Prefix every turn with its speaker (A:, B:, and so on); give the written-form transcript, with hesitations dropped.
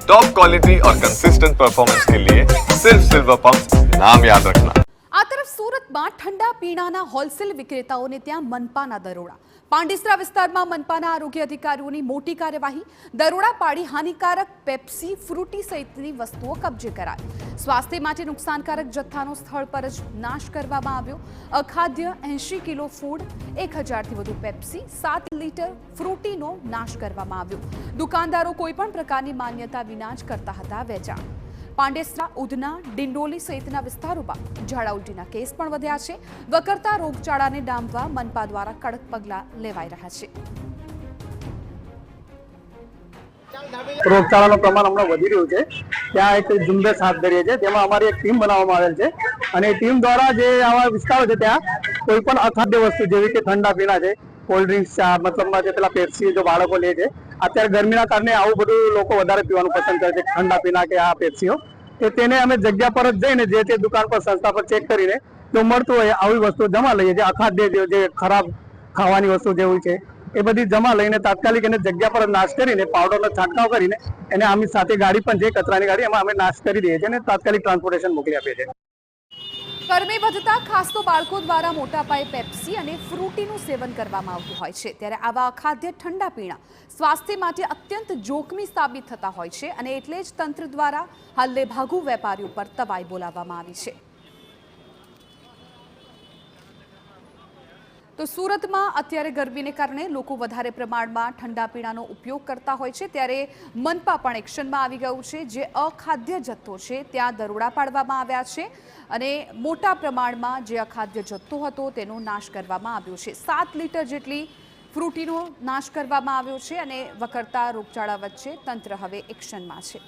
A: Top quality और consistent performance के लिए सिर्फ सिल्वर पंप नाम याद रखना।
B: આ તરફ સુરતમાં ઠંડા પીણાના હોલસેલ વિક્રેતાઓને ત્યાં મનપાના દરોડા। પાંડેસરા વિસ્તારમાં મનપાના આરોગ્ય અધિકારીઓની મોટી કાર્યવાહી। દરોડા પાડી હાનિકારક પેપ્સી, ફ્રૂટી સહિતની વસ્તુઓ કબજે કરાઈ। સ્વાસ્થ્ય માટે નુકસાનકારક જથ્થાનો સ્થળ પર જ નાશ કરવામાં આવ્યો। અખાદ્ય 80 કિલો ફૂડ, 1000થી વધુ પેપ્સી, 7 લીટર ફ્રૂટીનો નાશ કરવામાં આવ્યો। દુકાનદારો કોઈપણ પ્રકારની માન્યતા વિના જ કરતા હતા વેચાણ। પાંડેસરા, ઉધના, ડિંડોલી સહિતના વિસ્તારોમાં ઝાડા ઉલટીના કેસ પણ વધ્યા છે। વકરતા રોગચાળાને ડામવા મનપા દ્વારા કડક પગલાં લેવાઈ રહ્યા છે।
C: રોગચાળાનું પ્રમાણ હમણાં વધી રહ્યું છે, ત્યાં એક ઝુંબેશ હાથ ધરીએ છીએ, તેમાં અમારી એક ટીમ બનાવવામાં આવેલ છે અને ટીમ દ્વારા જે આવા વિસ્તારો છે ત્યાં કોઈ પણ અખાદ્ય વસ્તુ જેવી કે ઠંડા પીણા છે, કોલ્ડ ડ્રિંક્સ, મતલબમાં જે પેલા પેપ્સી જો બાળકો લે છે, અત્યારે ગરમીના કારણે આવું બધું લોકો વધારે પીવાનું પસંદ કરે છે, ઠંડા પીણા કે આ પેપ્સીઓ, તો તેને અમે જગ્યા પર જ જઈને જે તે દુકાન પર સંસ્થા પર ચેક કરીને જો મળતું હોય આવી વસ્તુ જમા લઈએ છીએ। અખાદ્ય જે ખરાબ ખાવાની વસ્તુ જેવી છે એ બધી જમા લઈને તાત્કાલિક એને જગ્યા પર નાશ કરીને પાવડરનો છંટકાવ કરીને એને આમની સાથે ગાડી પણ છે, કચરાની ગાડી, એમાં અમે નાશ કરી દઈએ છીએ અને તાત્કાલિક ટ્રાન્સપોર્ટેશન મોકલી આપીએ છીએ।
B: ગરમી વધતા ખાસ તો બાળકો દ્વારા મોટા પાયે પેપ્સી અને ફ્રૂટીનું સેવન કરવામાં આવતું હોય છે, ત્યારે આવા અખાદ્ય ઠંડા પીણા સ્વાસ્થ્ય માટે અત્યંત જોખમી સાબિત થતા હોય છે અને એટલે જ તંત્ર દ્વારા હાલ લેભાગુ વેપારીઓ પર તવાઈ બોલાવવામાં આવી છે। તો સુરતમાં અત્યારે ગરમીને કારણે લોકો વધારે પ્રમાણમાં ઠંડા પીણાનો ઉપયોગ કરતા હોય છે, ત્યારે મનપા પણ એક્શનમાં આવી ગયું છે। જે અખાદ્ય જથ્થો છે ત્યાં દરોડા પાડવામાં આવ્યા છે અને મોટા પ્રમાણમાં જે અખાદ્ય જથ્થો હતો તેનો નાશ કરવામાં આવ્યો છે। 7 લીટર જેટલી ફ્રૂટીનો નાશ કરવામાં આવ્યો છે અને વકરતા રોગચાળા વચ્ચે તંત્ર હવે એક્શનમાં છે।